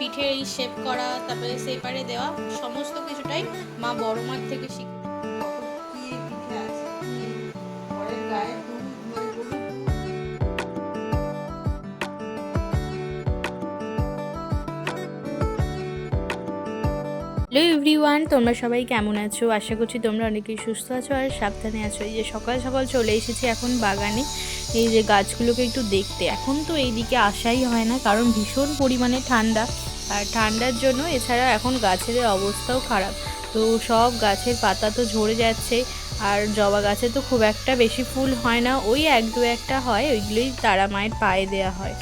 পিঠে এই শেপ করা, তারপরে সেপারে দেওয়া সমস্ত কিছুটাই মা বড় মার থেকে শিখে। হ্যালো এভরিওয়ান, তোমরা সবাই কেমন আছো? আশা করছি তোমরা অনেকেই সুস্থ আছো আর সাবধানে আছো। এই যে সকাল সকাল চলে এসেছি এখন বাগানে, এই যে গাছগুলোকে একটু দেখতে। এখন তো এইদিকে আসাই হয় না, কারণ ভীষণ পরিমাণে ঠান্ডা, আর ঠান্ডার জন্য এছাড়া এখন গাছের অবস্থাও খারাপ। তো সব গাছের পাতা তো ঝরে যাচ্ছে, আর জবা গাছে তো খুব একটা বেশি ফুল হয় না, ওই এক দু একটা হয়, ওইগুলোই তারা মায়ের পায়ে দেওয়া হয়।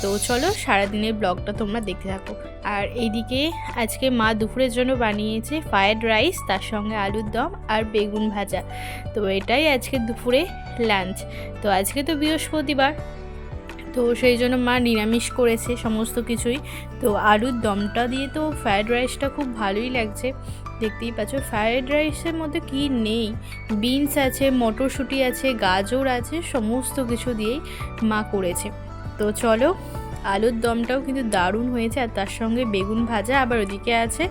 তো চলো সারাদিনের ব্লগটা তোমরা দেখতে থাকো। আর এইদিকে আজকে মা দুপুরের জন্য বানিয়েছে ফ্রায়েড রাইস, তার সঙ্গে আলুর দম আর বেগুন ভাজা। তো এটাই আজকে দুপুরে লাঞ্চ। তো আজকে তো বৃহস্পতিবার, তো সেই জন্য মা নিরামিষ করেছে সমস্ত কিছুই। তো আলুর দমটা দিয়ে তো ফ্রায়েড রাইসটা খুব ভালোই লাগছে, দেখতেই পাচ্ছ। ফ্রায়েড রাইসের মধ্যে কি নেই, বিনস আছে, মটরশুঁটি আছে, গাজর আছে, সমস্ত কিছু দিয়েই মা করেছে। তো চলো, আলুর দমটাও কিন্তু দারুণ হয়েছে, আর তার সঙ্গে বেগুন ভাজা, আবার ওদিকে আছে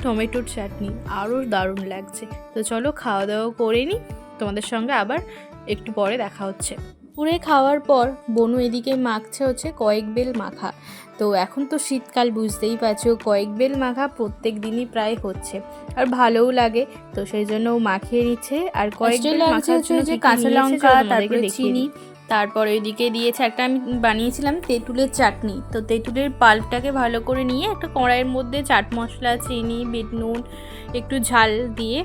টমেটোর চাটনি, আরও দারুণ লাগছে। তো চলো খাওয়া দাওয়া করে নিই, তোমাদের সঙ্গে আবার একটু পরে দেখা হচ্ছে। পুরে খাওয়ার পর বনু এদিকে মাখছে হচ্ছে কয়েক বেল মাখা। তো এখন তো শীতকাল, বুঝতেই পারছো, কয়েক বেল মাখা প্রত্যেক দিনই প্রায় হচ্ছে, আর ভালোও লাগে। তো সেই জন্য ও মাখিয়ে নিচ্ছে। আর কয়েক বেল মাখার জন্য যে কাঁচা লঙ্কা, তারপরে চিনি, তারপর ওইদিকে দিয়েছে একটা, আমি বানিয়েছিলাম তেঁতুলের চাটনি। তো তেঁতুলের পাল্পটাকে ভালো করে নিয়ে একটা কড়াইয়ের মধ্যে চাট মশলা, চিনি, বিট নুন, একটু ঝাল দিয়ে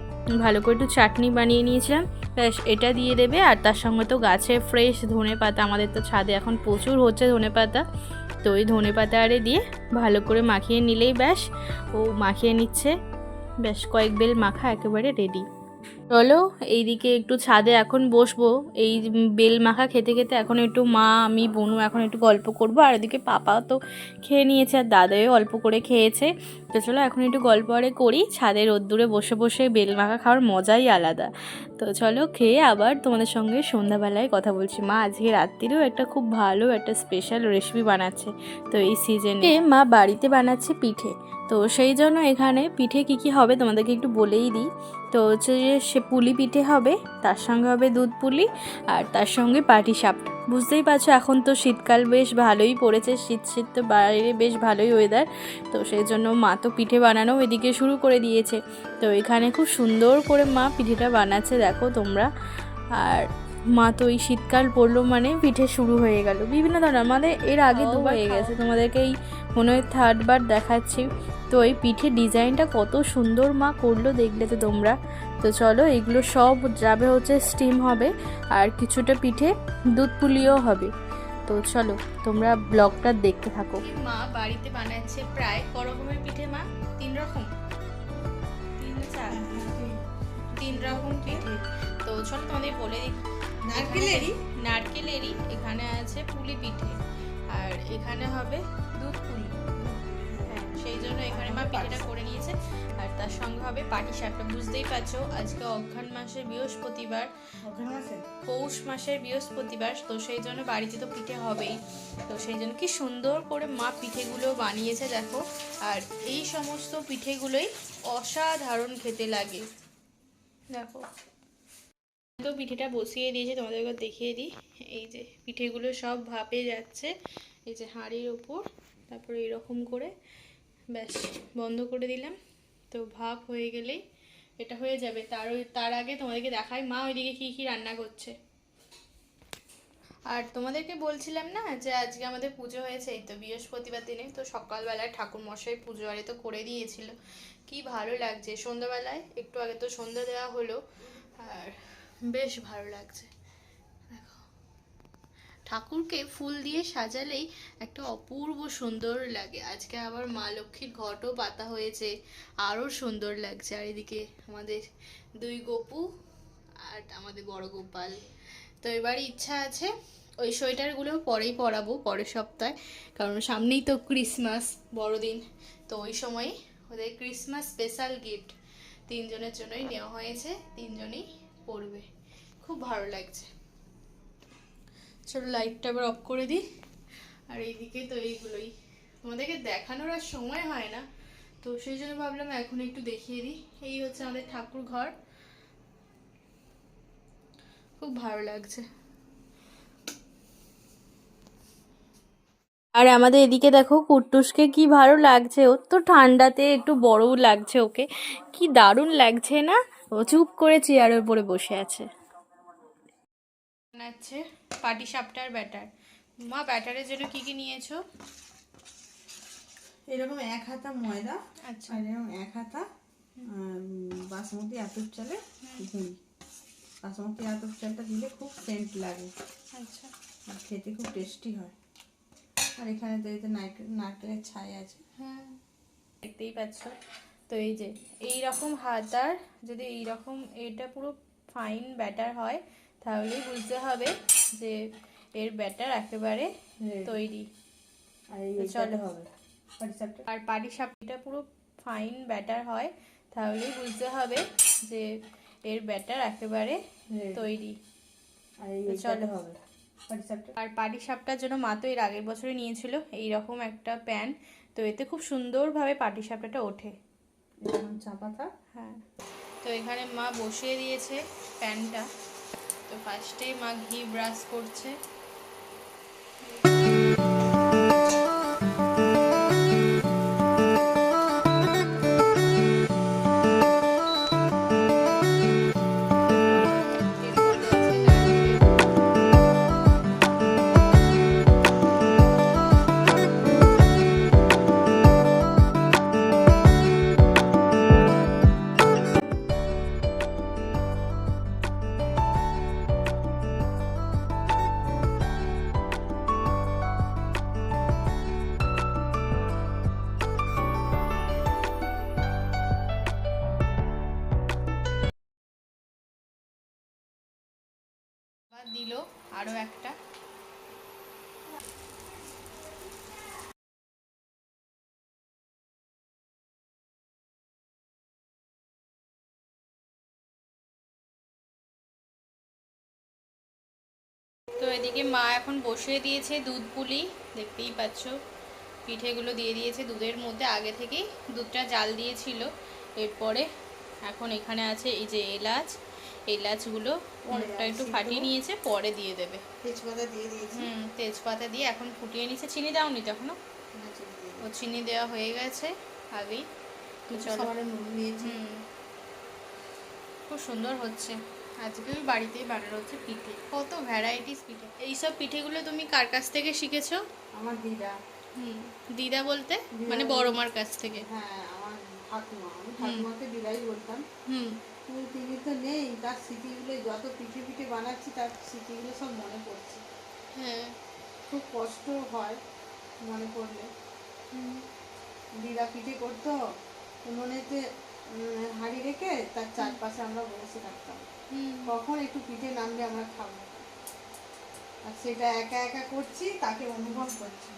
ভালো করে একটু চাটনি বানিয়ে নিয়েছিলাম। ব্যাস এটা দিয়ে দেবে, আর তার সঙ্গে তো গাছে ফ্রেশ ধনে পাতা, আমাদের তো ছাদে এখন প্রচুর হচ্ছে ধনে পাতা, তো ওই ধনে পাতা আরে দিয়ে ভালো করে মাখিয়ে নিলেই ব্যাস। ও মাখিয়ে নিচ্ছে, ব্যাস কয়েক বেল মাখা একেবারে রেডি। চলো এইদিকে একটু ছাদে এখন বসবো, এই বেল মাখা খেতে খেতে এখন একটু মা, আমি, বনু এখন একটু গল্প করব। আর এদিকে পাপা তো খেয়ে নিয়েছে, আর দাদাও অল্প করে খেয়েছে। তো চলো এখন একটু গল্প আরে করি, ছাদের রোদ্দুরে বসে বসে বেল মাখা খাওয়ার মজাই আলাদা। তো চলো খেয়ে আবার তোমাদের সঙ্গে সন্ধ্যাবেলায় কথা বলছি। মা আজকে রাত্রিরেও একটা খুব ভালো একটা স্পেশাল রেসিপি বানাচ্ছে। তো এই সিজনে মা বাড়িতে বানাচ্ছে পিঠে। তো সেই জন্য এখানে পিঠে কী কী হবে তোমাদেরকে একটু বলেই দিই। তো হচ্ছে যে সে পুলি পিঠে হবে, তার সঙ্গে হবে দুধ পুলি, আর তার সঙ্গে পাটিসাপটা। বুঝতেই পারছো এখন তো শীতকাল বেশ ভালোই পড়েছে, শীত শীত তো বাইরে বেশ ভালোই ওয়েদার। তো সেই জন্য মা তো পিঠে বানানো এদিকে শুরু করে দিয়েছে। তো এখানে খুব সুন্দর করে মা পিঠেটা বানাচ্ছে, দেখো তোমরা। আর মা তো এই শীতকাল পড়লো মানে পিঠে শুরু হয়ে গেল বিভিন্ন ধরনের, আমাদের এর আগে দুবার হয়ে গেছে, তোমাদেরকে এই মনে হয় থার্ডবার দেখাচ্ছি। তো এই পিঠের ডিজাইনটা কত সুন্দর মা করলো, দেখলে তো তোমরা। তো চলো এগুলো সব যাবে হচ্ছে স্টিম হবে, আর কিছুটা পিঠে দুধ পুলিও হবে। তো চলো তোমরা ব্লগটা দেখতে থাকো। মা বাড়িতে বানাচ্ছে প্রায় ক রকমের পিঠে মা? 3 রকম, 3 রকম পিঠে। তো চলো তোমাদের বলে দিই। নারকেলেরই এখানে আছে পুলি পিঠে, আর এখানে হবে দুধ পুলি। হ্যাঁ, সেই জন্য এখানে মা পিঠেটা করে নিয়েছে। আর তার সঙ্গে হবে পাটিসাপটা। বুঝতেই পারছো আজকে অঘ্রাণ মাসের বৃহস্পতিবার, পৌষ মাসের বৃহস্পতিবার, তো সেই জন্য বাড়িতে তো পিঠে হবেই। তো সেই জন্য কি সুন্দর করে মা পিঠেগুলো বানিয়েছে দেখো। আর এই সমস্ত পিঠেগুলোই অসাধারণ খেতে লাগে, দেখো। তো পিঠেটা বসিয়ে দিয়েছে, তোমাদেরকে দেখিয়ে দিই। এই যে পিঠেগুলো সব ভাপে যাচ্ছে, এই যে হাঁড়ির ওপর, তারপরে এরকম করে ব্যাস বন্ধ করে দিলাম। তো ভাপ হয়ে গেলেই এটা হয়ে যাবে। তার আগে তোমাদেরকে দেখাই মা ওইদিকে কী কী রান্না করছে। আর তোমাদেরকে বলছিলাম না যে আজকে আমাদের পুজো হয়েছে, এই তো বৃহস্পতিবার দিনে। তো সকালবেলায় ঠাকুর মশাই পুজো আরে তো করে দিয়েছিল, কি ভালো লাগছে। সন্ধ্যাবেলায় একটু আগে তো সন্ধ্যা দেওয়া হলো, আর বেশ ভালো লাগছে। দেখো ঠাকুরকে ফুল দিয়ে সাজালেই একটা অপূর্ব সুন্দর লাগে। আজকে আবার মা লক্ষ্মীর ঘটও পাতা হয়েছে, আরও সুন্দর লাগছে। আর এদিকে আমাদের 2 গপু আর আমাদের বড় গোপাল। তো এবার ইচ্ছা আছে ওই সোয়েটারগুলো পরেই পরাবো, পরের সপ্তাহে, কারণ সামনেই তো ক্রিসমাস বড়দিন। তো ওই সময় ওদের ক্রিসমাস স্পেশাল গিফট 3 জনের জন্যই নেওয়া হয়েছে, 3 জনই পরবে, খুব ভালো লাগছে। চলো লাইটটা আবার অফ করে দিই। আর এইদিকে তো এইগুলোই তোমাদেরকে দেখানোর আর সময় হয় না, তো সেই জন্য ভাবলাম এখন একটু দেখিয়ে দিই। এই হচ্ছে আমাদের ঠাকুর ঘর, খুব ভালো লাগছে। আর আমাদের এদিকে দেখো কুট্টুসকে কি ভালো লাগছে, ওর তো ঠান্ডাতে একটু বড়ও লাগছে, ওকে কি দারুণ লাগছে না? ও চুপ করে চেয়ারের উপরে বসে আছে। বানাচ্ছে পাটিসাপটার ব্যাটার। মা ব্যাটারের জন্য কি কি নিয়েছো? এরকম 1 হাতা ময়দা, আচ্ছা, আর এরকম 1 হাতা বাসমতি আতপ চালের গুঁড়ি। বাসমতি আতপ চালটা দিলে খুব সেন্ট লাগে, আচ্ছা, আর খেতে খুব টেস্টি হয়। আর এখানে তো এই যে নারকেলের ছাই আছে। হ্যাঁ দেখতেই পাচ্ছ। তো এই যে এইরকম হাতার, যদি এইরকম এটা পুরো ফাইন ব্যাটার হয় তাহলেই বুঝতে হবে যে এর ব্যাটার একেবারে তৈরি। আর এই চলো হবে পাটিসাপটা। আর পাটিসাপটা পুরো ফাইন ব্যাটার হয় তাহলেই বুঝতে হবে যে এর ব্যাটার একেবারে তৈরি। আর এই চলো হবে পাটিসাপটা। আর পাটিসাপটার জন্য মা তো এর আগের বছরে নিয়েছিল এইরকম একটা প্যান, তো এতে খুব সুন্দরভাবে পাটিসাপটাটা ওঠে। চাপা থাক। হ্যাঁ, তো এখানে মা বসিয়ে দিয়েছে প্যানটা। তো ফার্স্টে মা ঘি ব্রাশ করছে। দিল আরো একটা। তো এদিকে মা এখন বসিয়ে দিয়েছে দুধ পুলি, দেখতেই পাচ্ছ পিঠেগুলো দিয়ে দিয়েছে দুধের মধ্যে, আগে থেকেই দুধটা জাল দিয়েছিল। এরপরে এখন এখানে আছে এই যে এলাচগুলো অনেকটা একটু ফাটিয়ে নিয়েছে, পরে দিয়ে দেবে। তেজপাতা দিয়ে দিয়েছি। তেজপাতা দিয়ে এখন ফুটিয়ে নিচ্ছে। চিনি দাওনি তখন? ও চিনি দেওয়া হয়ে গেছে আগেই। খুব সুন্দর হচ্ছে। আজকে বাড়িতেই বানানো হচ্ছে পিঠে, কত ভ্যারাইটিস পিঠে। এইসব পিঠেগুলো তুমি কার কাছ থেকে শিখেছো? আমার দিদা। দিদা বলতে মানে বড় মার কাছ থেকে? হ্যাঁ, আমার ঠাকুমা। আমি ঠাকুমাকে দিদাই বলতাম। তিনি তো নেই, তার স্মৃতিগুলো যত পিঠে পিঠে বানাচ্ছি তার স্মৃতিগুলো সব মনে পড়ছে। হ্যাঁ, খুব কষ্ট হয় মনে পড়লে। দিদা পিঠে করতো, উনুনেতে হাঁড়ি রেখে তার চারপাশে আমরা বসে থাকতাম, কখন একটু পিঠে নামলে আমরা খাবো। আর সেটা একা একা করছি, তাকে অনুভব করছি।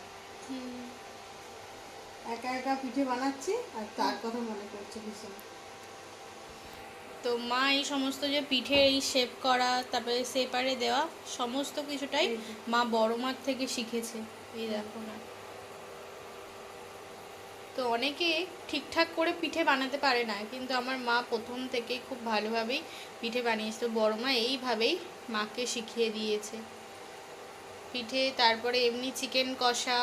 একা একা পিঠে বানাচ্ছি আর তার কথা মনে পড়ছে ভীষণ। তো মা এই সমস্ত যে পিঠে এই শেপ করা, তারপরে সেপারে দেওয়া সমস্ত কিছুটাই মা বড় মার থেকে শিখেছে। এই দেখো না, তো অনেকে ঠিকঠাক করে পিঠে বানাতে পারে না, কিন্তু আমার মা প্রথম থেকেই খুব ভালোভাবেই পিঠে বানিয়েছে। তো বড় মা এইভাবেই মাকে শিখিয়ে দিয়েছে পিঠে। তারপরে এমনি চিকেন কষা,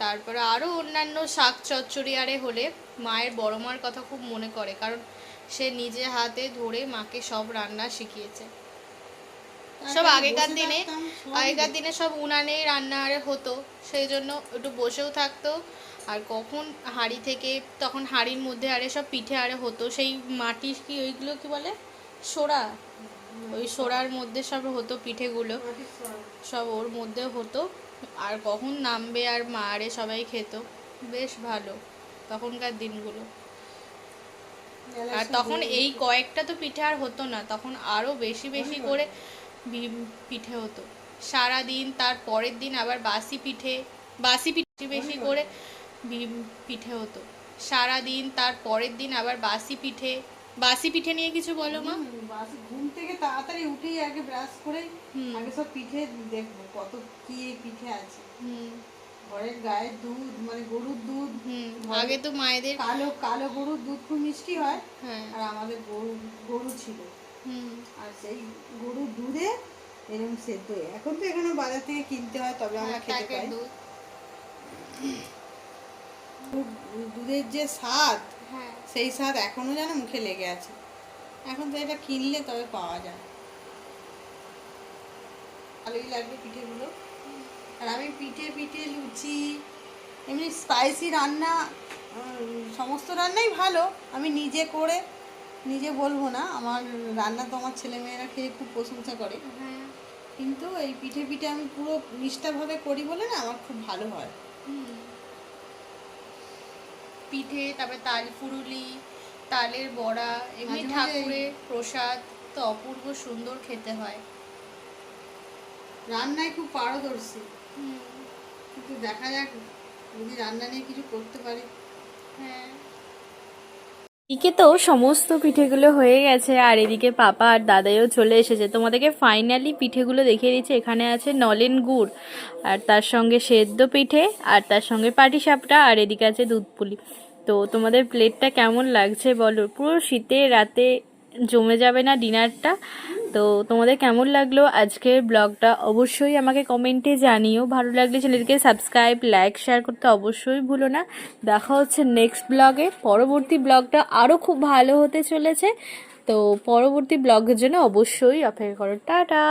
তারপরে আরও অন্যান্য শাক চচ্চড়ি আরে হলে মায়ের বড় মার কথা খুব মনে করে, কারণ সে নিজে হাতে ধরে মাকে সব রান্না শিখিয়েছে। সব আগেকার দিনে সব উনানে রান্না আরে হতো, সেই জন্য একটু বসেও থাকতো। আর কখন হাঁড়ি থেকে, তখন হাঁড়ির মধ্যে আরে সব পিঠে আরে হতো, সেই মাটির কি ওইগুলো কি বলে, সোড়া, ওই সোড়ার মধ্যে সব হতো পিঠেগুলো, সব ওর মধ্যে হতো। আর কখন নামবে আর মা আরে সবাই খেত, বেশ ভালো তখনকার দিনগুলো। আর তখন এই কয়েকটা তো পিঠে আর হতো না, তখন আরও বেশি বেশি করে পিঠে হতো সারাদিন। তার পরের দিন আবার বাসি পিঠে বেশি করে পিঠে হতো সারাদিন। তার পরের দিন আবার বাসি পিঠে নিয়ে কিছু বলো মা। ঘুম থেকে তাড়াতাড়ি উঠেই আগে ব্রাশ করে আগে সব পিঠে দেখবো কত কি পিঠে আছে। ঘরের গায়ের দুধ, মানে গরু আগে তো মায়েদের কালো কালো গরুর দুধ খুব মিষ্টি হয়। হ্যাঁ। আর আমাদের গরু ছিল, আর সেই গরুর দুধে এরকম সেদ্ধ হয়। এখন তো এখানে বাজার থেকে কিনতে হয়, তবে আমরা খেতে পাই। দুধের যে স্বাদ, সেই স্বাদ এখনো যেন মুখে লেগে আছে। এখন তো এটা কিনলে তবে পাওয়া যায়। ভালোই লাগবে পিঠেগুলো। আর আমি পিঠে লুচি, এমনি স্পাইসি রান্না, সমস্ত রান্নাই ভালো। আমি নিজে করে নিজে বলবো না, আমার রান্না তো আমার ছেলেমেয়েরা খেয়ে খুব প্রশংসা করে। কিন্তু এই পিঠে আমি পুরো নিষ্ঠাভাবে করি বলে না, আমার খুব ভালো হয়। পিঠে, তারপরে তাল ফুরুলি, তালের বড়া, এমনি ঠাকুরের প্রসাদ তো অপূর্ব সুন্দর খেতে হয়। রান্নায় খুব পারদর্শী, কিন্তু দেখা যাক যদি রান্না নিয়ে কিছু করতে পারি। হ্যাঁ, এদিকে তো সমস্ত পিঠেগুলো হয়ে গেছে, আর এদিকে পাপা আর দাদাইও চলে এসেছে। তোমাদেরকে ফাইনালি পিঠেগুলো দেখিয়ে দিচ্ছি। এখানে আছে নলেন গুড়, আর তার সঙ্গে সেদ্ধ পিঠে, আর তার সঙ্গে পাটিসাপটা, আর এদিকে আছে দুধ পুলি। তো তোমাদের প্লেটটা কেমন লাগছে বলো? পুরো শীতের রাতে জমে যাবে না ডিনারটা? তো তোমাদের কেমন লাগলো আজকের ব্লগটা অবশ্যই আমাকে কমেন্টে জানিও। ভালো লাগলে চ্যানেলকে সাবস্ক্রাইব, লাইক, শেয়ার করতে অবশ্যই ভুলো না। দেখা হচ্ছে নেক্সট ব্লগে। পরবর্তী ব্লগটা আরও খুব ভালো হতে চলেছে, তো পরবর্তী ব্লগের জন্য অবশ্যই অপেক্ষা করো। টাটা।